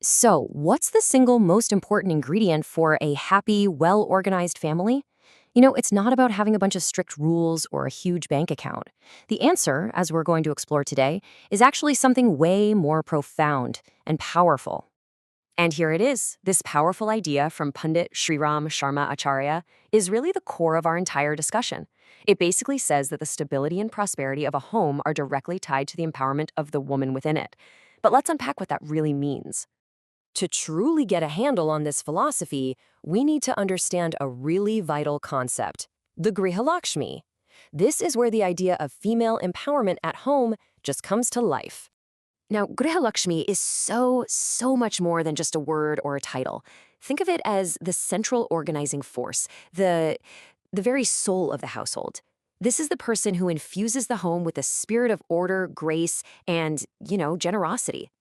So, what's the single most important ingredient for a happy, well organized family? It's not about having a bunch of strict rules or a huge bank account. The answer, as we're going to explore today, is actually something way more profound and powerful. And here it is. This powerful idea from Pundit Sriram Sharma Acharya is really the core of our entire discussion. It basically says that the stability and prosperity of a home are directly tied to the empowerment of the woman within it. But let's unpack what that really means. To truly get a handle on this philosophy, we need to understand a really vital concept, the Grihalakshmi. This is where the idea of female empowerment at home just comes to life. Now, Grihalakshmi is so much more than just a word or a title. Think of it as the central organizing force, the very soul of the household. This is the person who infuses the home with a spirit of order, grace, and, generosity.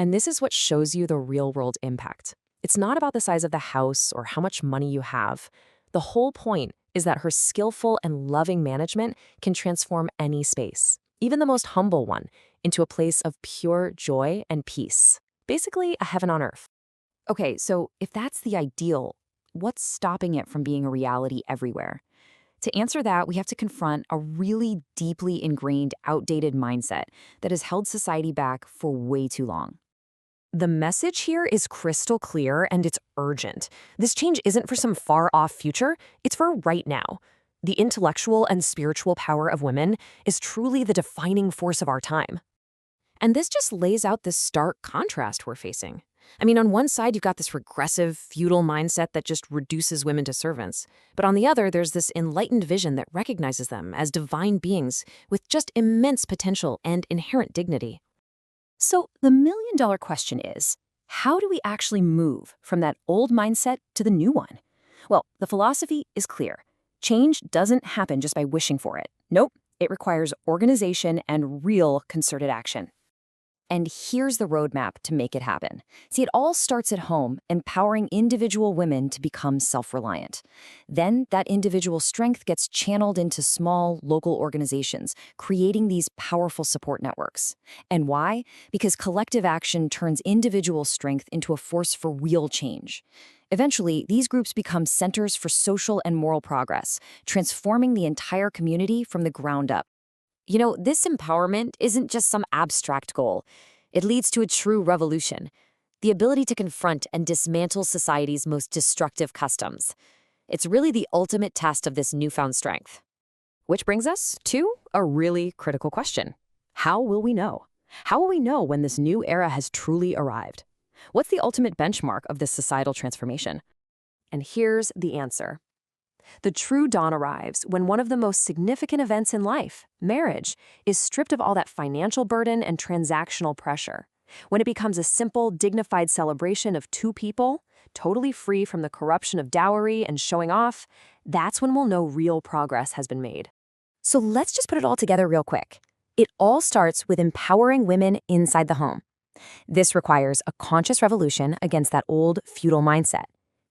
And this is what shows you the real-world impact. It's not about the size of the house or how much money you have. The whole point is that her skillful and loving management can transform any space, even the most humble one, into a place of pure joy and peace. Basically, a heaven on earth. Okay, so if that's the ideal, what's stopping it from being a reality everywhere? To answer that, we have to confront a really deeply ingrained, outdated mindset that has held society back for way too long. The message here is crystal clear and it's urgent. This change isn't for some far-off future, it's for right now. The intellectual and spiritual power of women is truly the defining force of our time. And this just lays out this stark contrast we're facing. On one side, you've got this regressive, feudal mindset that just reduces women to servants. But on the other, there's this enlightened vision that recognizes them as divine beings with just immense potential and inherent dignity. So the million-dollar question is, how do we actually move from that old mindset to the new one? Well, the philosophy is clear. Change doesn't happen just by wishing for it. Nope, it requires organization and real concerted action. And here's the roadmap to make it happen. See, it all starts at home, empowering individual women to become self-reliant. Then that individual strength gets channeled into small, local organizations, creating these powerful support networks. And why? Because collective action turns individual strength into a force for real change. Eventually, these groups become centers for social and moral progress, transforming the entire community from the ground up. This empowerment isn't just some abstract goal. It leads to a true revolution, the ability to confront and dismantle society's most destructive customs. It's really the ultimate test of this newfound strength. Which brings us to a really critical question. How will we know? How will we know when this new era has truly arrived? What's the ultimate benchmark of this societal transformation? And here's the answer. The true dawn arrives when one of the most significant events in life, marriage, is stripped of all that financial burden and transactional pressure. When it becomes a simple, dignified celebration of two people, totally free from the corruption of dowry and showing off, that's when we'll know real progress has been made. So let's just put it all together real quick. It all starts with empowering women inside the home. This requires a conscious revolution against that old feudal mindset.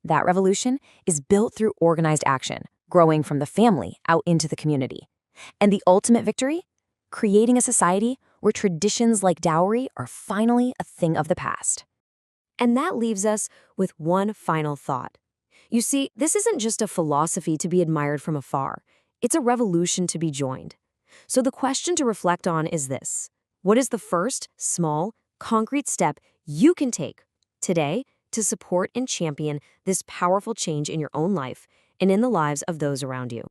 That revolution is built through organized action, growing from the family out into the community. And the ultimate victory? Creating a society where traditions like dowry are finally a thing of the past. And that leaves us with one final thought. You see, this isn't just a philosophy to be admired from afar. It's a revolution to be joined. So the question to reflect on is this. What is the first, small, concrete step you can take today to support and champion this powerful change in your own life and in the lives of those around you?